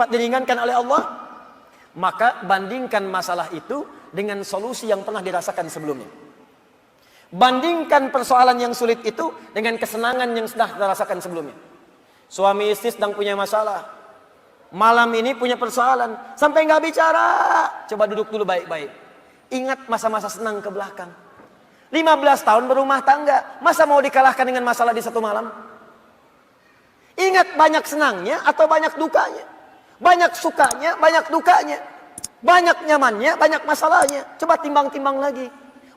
cepat diringankan oleh Allah, maka bandingkan masalah itu dengan solusi yang pernah dirasakan sebelumnya. Bandingkan persoalan yang sulit itu dengan kesenangan yang sudah dirasakan sebelumnya. Suami istri sedang punya masalah, malam ini punya persoalan, sampai nggak bicara. Coba duduk dulu baik-baik. Ingat masa-masa senang ke belakang. 15 tahun berumah tangga, masa mau dikalahkan dengan masalah di satu malam? Ingat banyak senangnya atau banyak dukanya? Banyak sukanya, banyak dukanya. Banyak nyamannya, banyak masalahnya. Coba timbang-timbang lagi.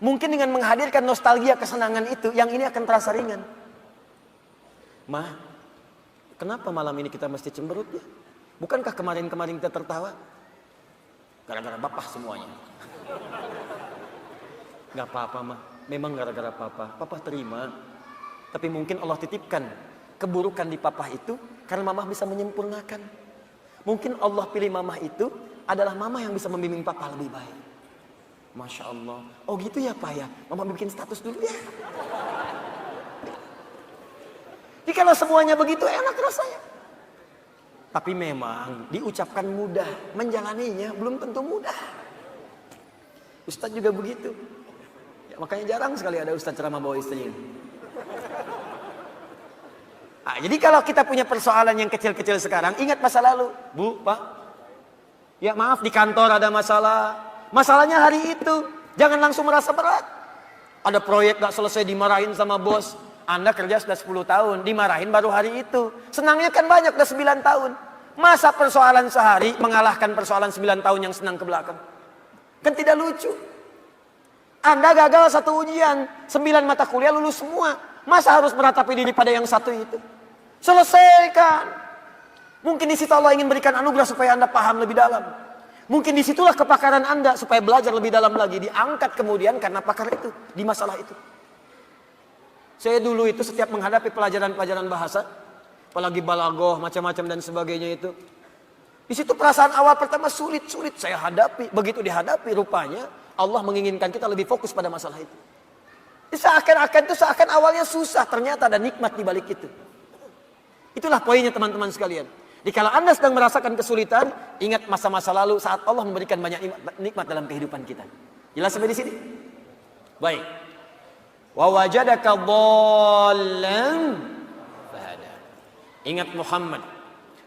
Mungkin dengan menghadirkan nostalgia kesenangan itu, yang ini akan terasa ringan. Ma, kenapa malam ini kita mesti cemberut ya? Bukankah kemarin-kemarin kita tertawa? Gara-gara bapak semuanya. Gak apa-apa mah, memang gara-gara papa. Papa terima. Tapi mungkin Allah titipkan keburukan di papa itu karena mamah bisa menyempurnakan. Mungkin Allah pilih mamah itu adalah mamah yang bisa membimbing papa lebih baik. Masya Allah. Oh gitu ya Pak ya, mama bikin status dulu ya. Jadi kalau semuanya begitu enak rasanya. Tapi memang diucapkan mudah, menjalaninya belum tentu mudah. Ustadz juga begitu. Ya, makanya jarang sekali ada ustadz ceramah bawa istrinya. Nah, jadi kalau kita punya persoalan yang kecil-kecil sekarang, ingat masa lalu. Bu, Pak. Ya maaf di kantor ada masalah. Masalahnya hari itu. Jangan langsung merasa berat. Ada proyek gak selesai dimarahin sama bos. Anda kerja sudah 10 tahun. Dimarahin baru hari itu. Senangnya kan banyak udah 9 tahun. Masa persoalan sehari mengalahkan persoalan 9 tahun yang senang ke belakang? Kan tidak lucu. Anda gagal satu ujian. 9 mata kuliah lulus semua. Masa harus meratapi diri pada yang satu itu? Selesaikan. Mungkin di situ Allah ingin berikan anugerah supaya Anda paham lebih dalam. Mungkin disitulah kepakaran Anda supaya belajar lebih dalam lagi. Diangkat kemudian karena pakar itu. Di masalah itu. Saya dulu itu setiap menghadapi pelajaran-pelajaran bahasa. Apalagi balaghah, macam-macam dan sebagainya itu. Di situ perasaan awal pertama sulit-sulit saya hadapi. Begitu dihadapi rupanya Allah menginginkan kita lebih fokus pada masalah itu. Seakan awalnya susah. Ternyata ada nikmat di balik itu. Itulah poinnya teman-teman sekalian. Jadi kalau Anda sedang merasakan kesulitan, ingat masa-masa lalu saat Allah memberikan banyak nikmat dalam kehidupan kita. Jelas sampai di sini? Baik. Wa wajadaka dhallan fahada. Ingat Muhammad,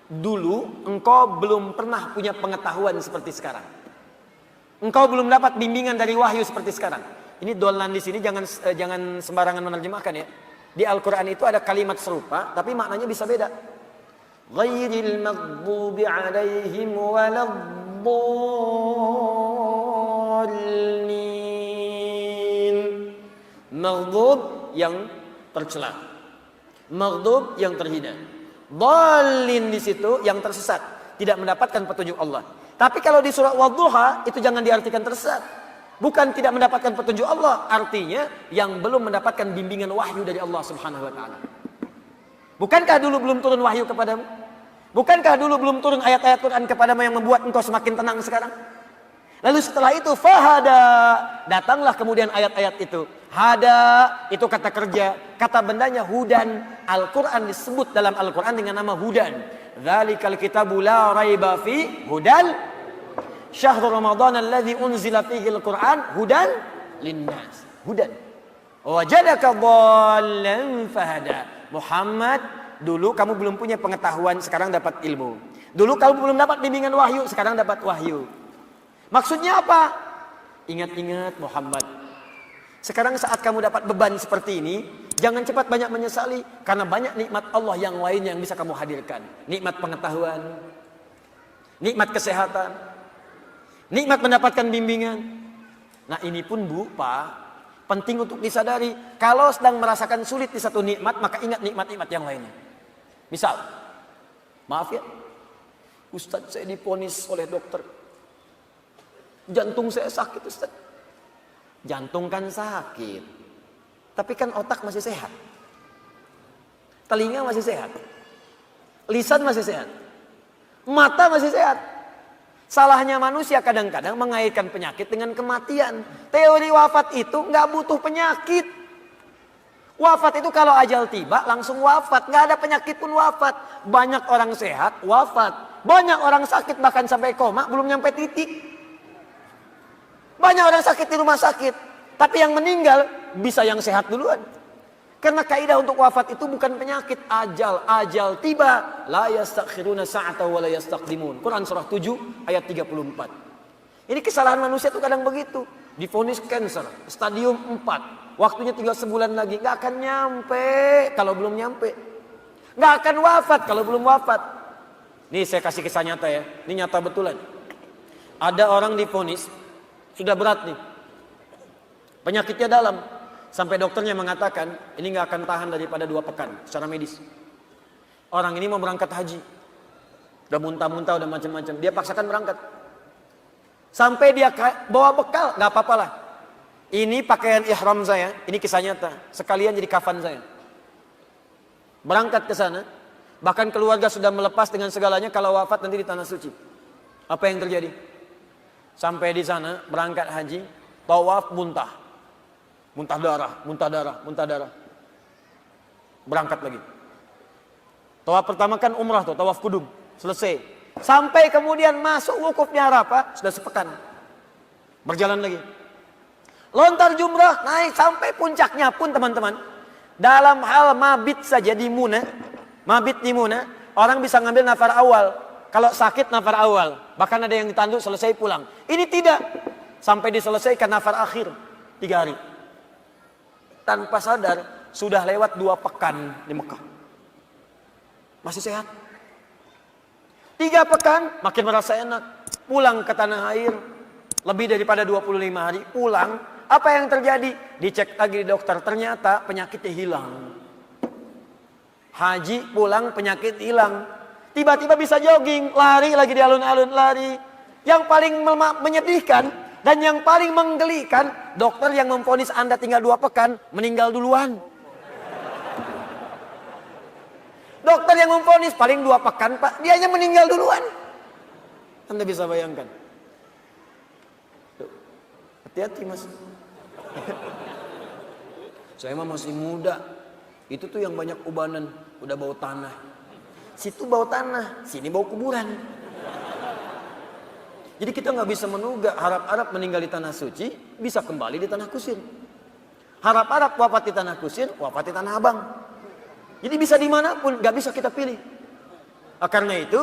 dulu engkau belum pernah punya pengetahuan seperti sekarang. Engkau belum dapat bimbingan dari wahyu seperti sekarang. Ini dhallan di sini jangan sembarangan menerjemahkan ya. Di Al-Quran itu ada kalimat serupa, tapi maknanya bisa beda. Ghairil maghdubi alaihim waladdallin. Maghdub yang tercela. Maghdub yang terhina. Dhallin di situ yang tersesat, tidak mendapatkan petunjuk Allah. Tapi kalau di surah Wadduha itu jangan diartikan tersesat. Bukan tidak mendapatkan petunjuk Allah, artinya yang belum mendapatkan bimbingan wahyu dari Allah Subhanahu wa taala. Bukankah dulu belum turun wahyu kepadamu? Bukankah dulu belum turun ayat-ayat Quran kepadamu yang membuat engkau semakin tenang sekarang? Lalu setelah itu fahada, datanglah kemudian ayat-ayat itu. Hada itu kata kerja, kata bendanya hudan. Al-Quran disebut dalam Al-Quran dengan nama hudan. Dzalikal kitabu la raiba fi hudan. Syahrul Ramadan alladzi unzila fihi al-Qur'an hudan linnas. Hudan. Wajadaka dhallan fahada. Muhammad, dulu kamu belum punya pengetahuan, sekarang dapat ilmu. Dulu kamu belum dapat bimbingan wahyu, sekarang dapat wahyu. Maksudnya apa? Ingat-ingat Muhammad. Sekarang saat kamu dapat beban seperti ini, jangan cepat banyak menyesali karena banyak nikmat Allah yang lain yang bisa kamu hadirkan. Nikmat pengetahuan, nikmat kesehatan, nikmat mendapatkan bimbingan. Nah ini pun Bu, Pak, penting untuk disadari. Kalau sedang merasakan sulit di satu nikmat, maka ingat nikmat-nikmat yang lainnya. Misal, maaf ya, Ustadz saya diponis oleh dokter, jantung saya sakit Ustadz. Jantung kan sakit, tapi kan otak masih sehat. Telinga masih sehat. Lisan masih sehat. Mata masih sehat. Salahnya manusia kadang-kadang mengaitkan penyakit dengan kematian. Teori wafat itu nggak butuh penyakit. Wafat itu kalau ajal tiba langsung wafat. Nggak ada penyakit pun wafat. Banyak orang sehat wafat. Banyak orang sakit bahkan sampai koma belum nyampe titik. Banyak orang sakit di rumah sakit, tapi yang meninggal bisa yang sehat duluan. Karena kaidah untuk wafat itu bukan penyakit, ajal tiba. La yastakhiruna sa'ata wa la yastaqdimun. Quran surah 7 ayat 34. Ini kesalahan manusia itu kadang begitu. Divonis cancer, stadium 4. Waktunya tinggal sebulan lagi, nggak akan nyampe kalau belum nyampe. Nggak akan wafat kalau belum wafat. Nih saya kasih kisah nyata ya, ini nyata betulan. Ada orang divonis, sudah berat nih. Penyakitnya dalam. Sampai dokternya mengatakan, ini nggak akan tahan daripada 2 pekan secara medis. Orang ini mau berangkat haji. Udah muntah-muntah, udah macam-macam. Dia paksakan berangkat. Sampai dia bawa bekal, nggak apa-apa lah. Ini pakaian ihram saya, ini kisah nyata. Sekalian jadi kafan saya. Berangkat ke sana, bahkan keluarga sudah melepas dengan segalanya kalau wafat nanti di tanah suci. Apa yang terjadi? Sampai di sana, berangkat haji, tawaf muntah. Muntah darah. Berangkat lagi. Tawaf pertama kan umrah tuh, tawaf kudum. Selesai. Sampai kemudian masuk wukuf di Arafah, sudah sepekan. Berjalan lagi. Lontar jumrah, naik sampai puncaknya pun teman-teman. Dalam hal mabit saja di Muna, mabit di Muna, orang bisa ngambil nafar awal. Kalau sakit nafar awal. Bahkan ada yang ditanduk selesai pulang. Ini tidak. Sampai diselesaikan nafar akhir. 3 hari. Tanpa sadar, sudah lewat 2 pekan di Mekah. Masih sehat. 3 pekan, makin merasa enak. Pulang ke tanah air. Lebih daripada 25 hari, pulang. Apa yang terjadi? Dicek lagi di dokter, ternyata penyakitnya hilang. Haji pulang, penyakit hilang. Tiba-tiba bisa jogging, lari lagi di alun-alun, lari. Yang paling menyedihkan dan yang paling menggelikan, dokter yang memvonis Anda tinggal 2 pekan, meninggal duluan. Dokter yang memvonis paling 2 pekan, Pak, dianya meninggal duluan. Anda bisa bayangkan. Hati-hati mas. Saya mah masih muda. Itu tuh yang banyak ubanan, udah bau tanah. Situ bau tanah, sini bau kuburan. Jadi kita nggak bisa menugak harap-harap meninggal di tanah suci, bisa kembali di tanah kusir. Harap-harap wafat di tanah kusir, wafat di tanah abang. Jadi bisa dimanapun, nggak bisa kita pilih. Karena itu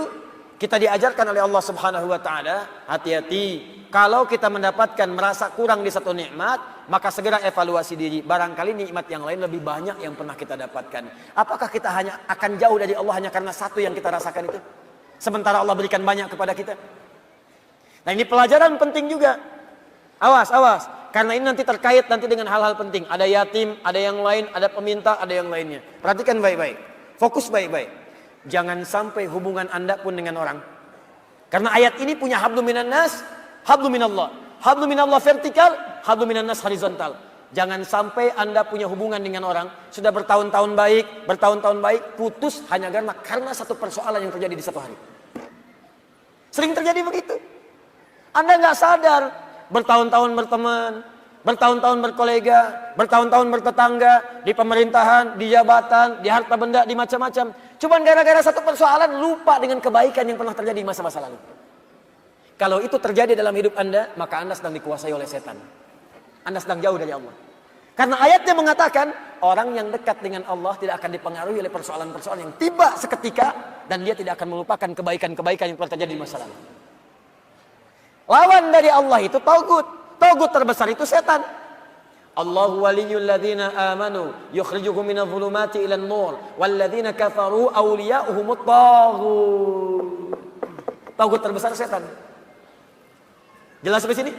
kita diajarkan oleh Allah Subhanahu Wa Taala, hati-hati. Kalau kita mendapatkan merasa kurang di satu nikmat, maka segera evaluasi diri. Barangkali nikmat yang lain lebih banyak yang pernah kita dapatkan. Apakah kita hanya akan jauh dari Allah hanya karena satu yang kita rasakan itu? Sementara Allah berikan banyak kepada kita. Nah ini pelajaran penting juga. Awas, awas. Karena ini nanti terkait nanti dengan hal-hal penting. Ada yatim, ada yang lain, ada peminta, ada yang lainnya. Perhatikan baik-baik. Fokus baik-baik. Jangan sampai hubungan Anda pun dengan orang. Karena ayat ini punya hablum minan nas, hablum minallah. Hablum minallah vertikal, hablum minan nas horizontal. Jangan sampai Anda punya hubungan dengan orang, sudah bertahun-tahun baik, putus hanya karena satu persoalan yang terjadi di satu hari. Sering terjadi begitu. Anda nggak sadar, bertahun-tahun berteman, bertahun-tahun berkolega, bertahun-tahun bertetangga, di pemerintahan, di jabatan, di harta benda, di macam-macam. Cuman gara-gara satu persoalan lupa dengan kebaikan yang pernah terjadi di masa-masa lalu. Kalau itu terjadi dalam hidup Anda, maka Anda sedang dikuasai oleh setan. Anda sedang jauh dari Allah. Karena ayatnya mengatakan, orang yang dekat dengan Allah tidak akan dipengaruhi oleh persoalan-persoalan yang tiba seketika, dan dia tidak akan melupakan kebaikan-kebaikan yang pernah terjadi di masa lalu. Lawan dari Allah itu Tagut. Tagut terbesar itu setan. Allahu waliyul ladzina amanu yukhrijuhum minadh dhulumati ilan nur wal ladzina kafaru awliya'uhumut taghut. Tagut terbesar setan. Jelas sampai sini?